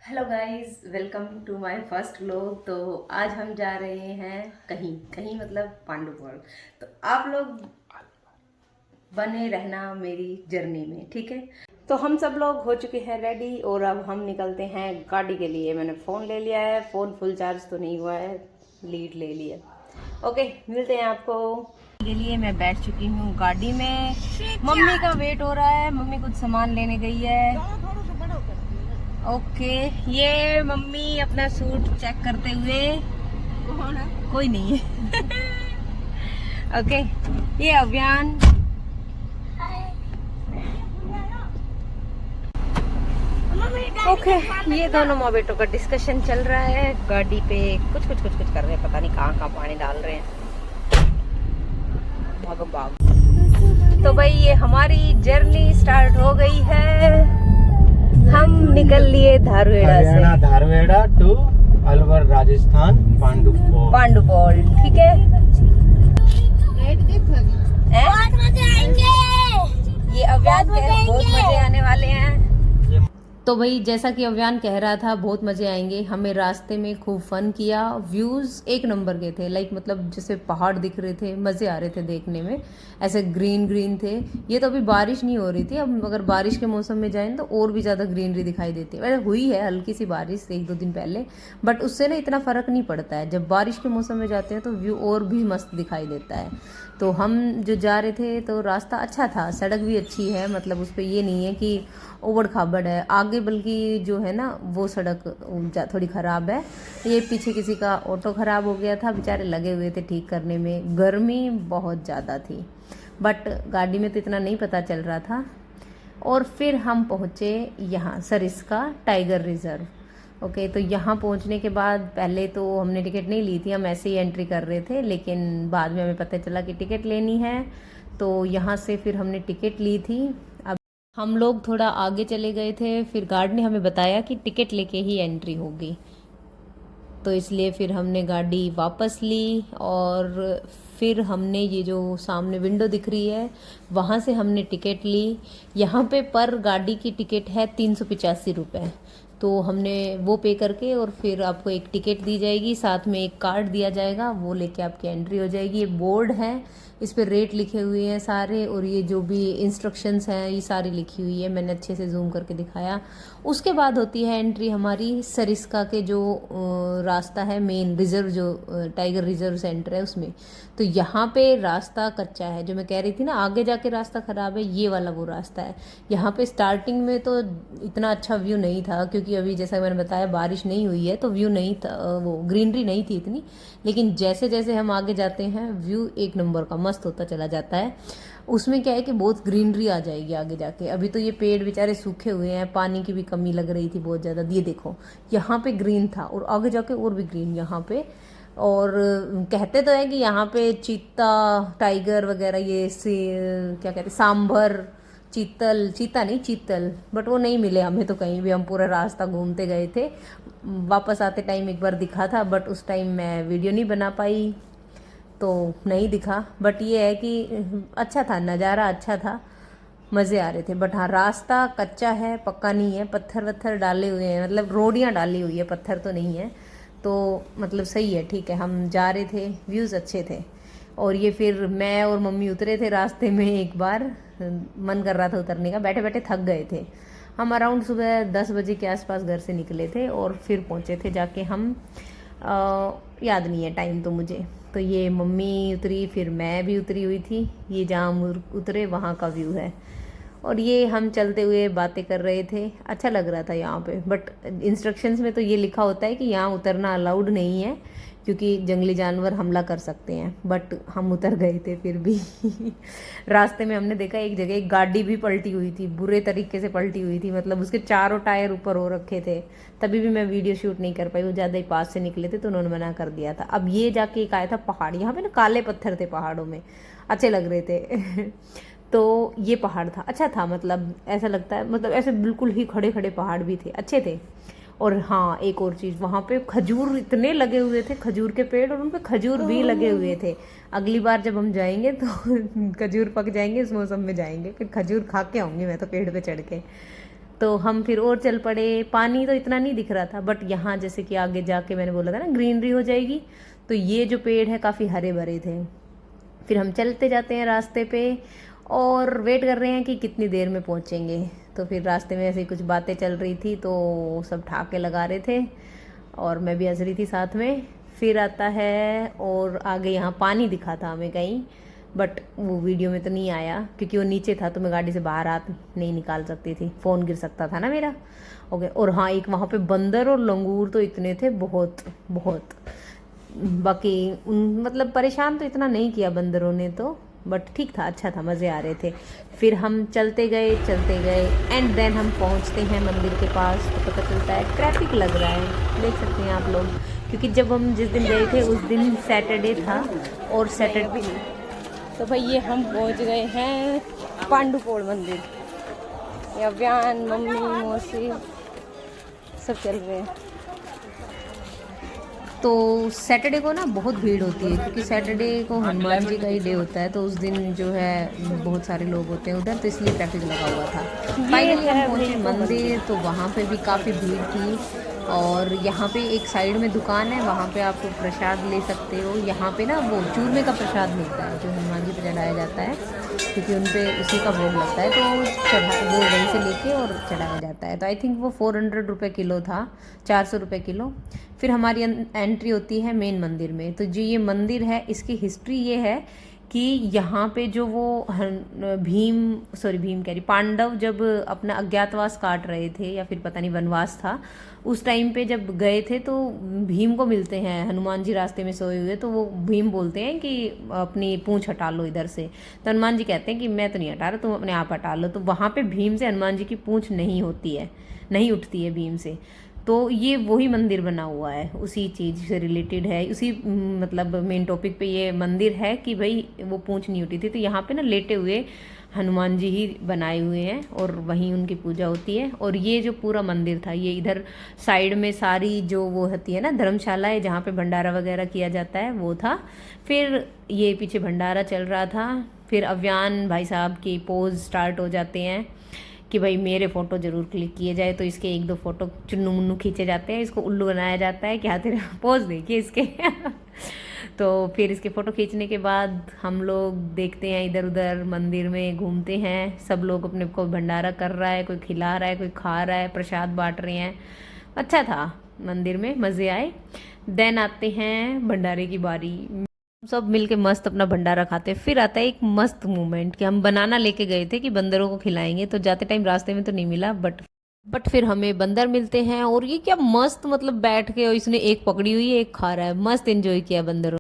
Hello guys, welcome to my first vlog. तो आज हम जा रहे हैं कहीं कहीं मतलब पांडुपुर। तो आप लोग बने रहना मेरी जर्नी में, ठीक है। तो हम सब लोग हो चुके हैं रेडी और अब हम निकलते हैं गाड़ी के लिए। मैंने फ़ोन ले लिया है, फ़ोन फुल चार्ज तो नहीं हुआ है, लीड ले लिया। ओके, मिलते हैं आपको। के लिए मैं बैठ चुकी हूँ गाड़ी में। मम्मी का वेट हो रहा है, मम्मी कुछ सामान लेने गई है। ओके, ये मम्मी अपना सूट चेक करते हुए। कौन है? कोई नहीं है। ओके, ये अभियान। ओके, ये दोनों मोबेटो का डिस्कशन चल रहा है। गाड़ी पे कुछ कर रहे हैं, पता नहीं कहाँ कहाँ पानी डाल रहे हैं। भागो भाग। तो भाई ये हमारी जर्नी स्टार्ट हो गई है। हम निकल लिए धारवेड़ा से, धारवेड़ा टू अलवर राजस्थान पांडुपौल, ठीक है। बहुत मजे आएंगे। ये अभियान के बहुत मजे आने वाले हैं। तो भाई जैसा कि अभियान कह रहा था, बहुत मजे आएंगे। हमें रास्ते में खूब फन किया। व्यूज एक नंबर के थे, लाइक मतलब जैसे पहाड़ दिख रहे थे, मजे आ रहे थे देखने में। ऐसे ग्रीन ग्रीन थे। ये तो अभी बारिश नहीं हो रही थी, अब अगर बारिश के मौसम में जाएं तो और भी ज़्यादा ग्रीनरी दिखाई देती है। वैसे हुई है हल्की सी बारिश 1-2 दिन पहले, बट उससे ना इतना फ़र्क नहीं पड़ता है। जब बारिश के मौसम में जाते हैं तो व्यू और भी मस्त दिखाई देता है। तो हम जो जा रहे थे तो रास्ता अच्छा था, सड़क भी अच्छी है, मतलब उस पर ये नहीं है कि उबड़ खाबड़ है आगे, बल्कि जो है ना वो सड़क थोड़ी ख़राब है। ये पीछे किसी का ऑटो ख़राब हो गया था, बेचारे लगे हुए थे ठीक करने में। गर्मी बहुत ज़्यादा थी, बट गाड़ी में तो इतना नहीं पता चल रहा था। और फिर हम पहुँचे यहाँ सरिस्का टाइगर रिजर्व। ओके, तो यहाँ पहुँचने के बाद पहले तो हमने टिकट नहीं ली थी, हम ऐसे ही एंट्री कर रहे थे, लेकिन बाद में हमें पता चला कि टिकट लेनी है। तो यहाँ से फिर हमने टिकट ली थी। अब हम लोग थोड़ा आगे चले गए थे, फिर गार्ड ने हमें बताया कि टिकट लेके ही एंट्री होगी। तो इसलिए फिर हमने गाड़ी वापस ली और फिर हमने ये जो सामने विंडो दिख रही है वहाँ से हमने टिकट ली। यहाँ पे पर गाड़ी की टिकट है 385 रुपये। तो हमने वो पे करके और फिर आपको एक टिकट दी जाएगी, साथ में एक कार्ड दिया जाएगा, वो लेके आपकी एंट्री हो जाएगी। ये बोर्ड है, इस पर रेट लिखे हुए हैं सारे, और ये जो भी इंस्ट्रक्शंस हैं ये सारी लिखी हुई है, मैंने अच्छे से जूम करके दिखाया। उसके बाद होती है एंट्री हमारी सरिस्का के जो रास्ता है मेन रिजर्व, जो टाइगर रिजर्व सेंटर है उसमें। तो यहाँ पे रास्ता कच्चा है, जो मैं कह रही थी ना आगे जाके रास्ता ख़राब है, ये वाला वो रास्ता है। यहाँ पे स्टार्टिंग में तो इतना अच्छा व्यू नहीं था, क्योंकि अभी जैसा मैंने बताया बारिश नहीं हुई है तो व्यू नहीं था, वो ग्रीनरी नहीं थी इतनी। लेकिन जैसे जैसे हम आगे जाते हैं व्यू एक नंबर का मस्त होता चला जाता है। उसमें क्या है कि बहुत ग्रीनरी आ जाएगी आगे जाके। अभी तो ये पेड़ बेचारे सूखे हुए हैं, पानी की भी कमी लग रही थी बहुत ज़्यादा। ये देखो यहाँ पे ग्रीन था और आगे जाके और भी ग्रीन यहाँ पे। और कहते तो है कि यहाँ पे चीता टाइगर वगैरह ये से क्या कहते सांभर चीता नहीं चीतल, बट वो नहीं मिले हमें तो कहीं भी। हम पूरा रास्ता घूमते गए थे, वापस आते टाइम एक बार दिखा था, बट उस टाइम मैं वीडियो नहीं बना पाई तो नहीं दिखा। बट ये है कि अच्छा था, नज़ारा अच्छा था, मज़े आ रहे थे। बट हाँ, रास्ता कच्चा है, पक्का नहीं है, पत्थर वत्थर डाले हुए हैं, मतलब रोडियाँ डाली हुई है, पत्थर तो नहीं है। तो मतलब सही है, ठीक है। हम जा रहे थे, व्यूज़ अच्छे थे। और ये फिर मैं और मम्मी उतरे थे रास्ते में एक बार, मन कर रहा था उतरने का, बैठे बैठे थक गए थे। हम अराउंड सुबह 10 बजे के आसपास घर से निकले थे और फिर पहुँचे थे जाके हम, याद नहीं है टाइम तो मुझे। तो ये मम्मी उतरी, फिर मैं भी उतरी हुई थी। ये जहाँ हम उतरे वहाँ का व्यू है। और ये हम चलते हुए बातें कर रहे थे, अच्छा लग रहा था यहाँ पे। बट इंस्ट्रक्शंस में तो ये लिखा होता है कि यहाँ उतरना अलाउड नहीं है, क्योंकि जंगली जानवर हमला कर सकते हैं। बट हम उतर गए थे फिर भी। रास्ते में हमने देखा एक जगह एक गाड़ी भी पलटी हुई थी, बुरे तरीके से पलटी हुई थी, मतलब उसके चारों टायर ऊपर हो रखे थे। तभी भी मैं वीडियो शूट नहीं कर पाई, वो ज़्यादा ही पास से निकले थे तो उन्होंने मना कर दिया था। अब ये जाके एक आया था पहाड़, यहाँ पे ना काले पत्थर थे पहाड़ों में, अच्छे लग रहे थे। तो ये पहाड़ था, अच्छा था, मतलब ऐसा लगता है, मतलब ऐसे बिल्कुल ही खड़े खड़े पहाड़ भी थे, अच्छे थे। और हाँ, एक और चीज़, वहाँ पे खजूर इतने लगे हुए थे, खजूर के पेड़, और उन पे खजूर भी लगे हुए थे। अगली बार जब हम जाएंगे तो खजूर पक जाएंगे, इस मौसम में जाएंगे, फिर खजूर खा के आऊँगी मैं तो पेड़ पे चढ़ के। तो हम फिर और चल पड़े। पानी तो इतना नहीं दिख रहा था, बट यहाँ जैसे कि आगे जाके मैंने बोला था ना ग्रीनरी हो जाएगी, तो ये जो पेड़ है काफ़ी हरे भरे थे। फिर हम चलते जाते हैं रास्ते पे और वेट कर रहे हैं कि कितनी देर में पहुँचेंगे। तो फिर रास्ते में ऐसी कुछ बातें चल रही थी तो सब ठहाके लगा रहे थे और मैं भी हंस रही थी साथ में। फिर आता है और आगे यहाँ पानी दिखा था हमें कहीं, बट वो वीडियो में तो नहीं आया क्योंकि वो नीचे था, तो मैं गाड़ी से बाहर हाथ नहीं निकाल सकती थी, फ़ोन गिर सकता था ना मेरा। ओके। और हाँ, एक वहाँ पे बंदर और लंगूर तो इतने थे, बहुत बहुत। बाकी मतलब परेशान तो इतना नहीं किया बंदरों ने तो, बट ठीक था, अच्छा था, मज़े आ रहे थे। फिर हम चलते गए एंड देन हम पहुंचते हैं मंदिर के पास, तो पता चलता है ट्रैफिक लग रहा है, देख सकते हैं आप लोग, क्योंकि जब हम जिस दिन गए थे उस दिन सैटरडे था और सैटरडे। तो भाई ये हम पहुंच गए हैं पांडुपोल मंदिर। ये अभियान, मम्मी, मौसी सब चल रहे हैं। तो सैटरडे को ना बहुत भीड़ होती है क्योंकि सैटरडे को हनुमान जी का ही डे होता है, तो उस दिन जो है बहुत सारे लोग होते हैं उधर, तो इसलिए ट्रैफिक लगा हुआ था। फाइनली हम पहुंचे मंदिर, तो वहाँ पे भी काफ़ी भीड़ थी। और यहाँ पे एक साइड में दुकान है, वहाँ पे आप प्रसाद ले सकते हो। यहाँ पे ना वो चूरमे का प्रसाद मिलता है जो हनुमान जी पे चढ़ाया जाता है, क्योंकि उन पे उसी का भोग लगता है, तो वो वहीं से लेके और चढ़ाया जाता है। तो आई थिंक वो 400 रुपये किलो था, 400 रुपये किलो। फिर हमारी एंट्री होती है मेन मंदिर में। तो जो ये मंदिर है इसकी हिस्ट्री ये है कि यहाँ पे जो वो भीम कह रही, पांडव जब अपना अज्ञातवास काट रहे थे या फिर पता नहीं वनवास था, उस टाइम पे जब गए थे तो भीम को मिलते हैं हनुमान जी रास्ते में सोए हुए, तो वो भीम बोलते हैं कि अपनी पूंछ हटा लो इधर से। तो हनुमान जी कहते हैं कि मैं तो नहीं हटा रहा, तुम अपने आप हटा लो। तो वहाँ पे भीम से हनुमान जी की पूंछ नहीं होती है, नहीं उठती है भीम से। तो ये वही मंदिर बना हुआ है, उसी चीज़ से रिलेटेड है, उसी मतलब मेन टॉपिक पे ये मंदिर है कि भाई वो पूंछ नहीं उठी थी। तो यहाँ पे ना लेटे हुए हनुमान जी ही बनाए हुए हैं और वहीं उनकी पूजा होती है। और ये जो पूरा मंदिर था, ये इधर साइड में सारी जो वो होती है ना धर्मशाला है जहाँ पे भंडारा वगैरह किया जाता है, वो था। फिर ये पीछे भंडारा चल रहा था। फिर अव्यान भाई साहब की पोज स्टार्ट हो जाते हैं कि भाई मेरे फ़ोटो ज़रूर क्लिक किए जाए, तो इसके 1-2 फ़ोटो चुन्नू मुन्नू खींचे जाते हैं, इसको उल्लू बनाया जाता है कि हाँ तेरा पोज देखिए इसके तो फिर इसके फ़ोटो खींचने के बाद हम लोग देखते हैं इधर उधर मंदिर में घूमते हैं। सब लोग अपने को भंडारा कर रहा है, कोई खिला रहा है, कोई खा रहा है, प्रसाद बांट रहे हैं। अच्छा था, मंदिर में मज़े आए। देन आते हैं भंडारे की बारी, सब मिलके मस्त अपना भंडारा खाते हैं। फिर आता है एक मस्त मोमेंट कि हम बनाना लेके गए थे कि बंदरों को खिलाएंगे, तो जाते टाइम रास्ते में तो नहीं मिला, बट फिर हमें बंदर मिलते हैं। और ये क्या मस्त, मतलब बैठ के, और इसने एक पकड़ी हुई है, एक खा रहा है, मस्त एंजॉय किया बंदरों।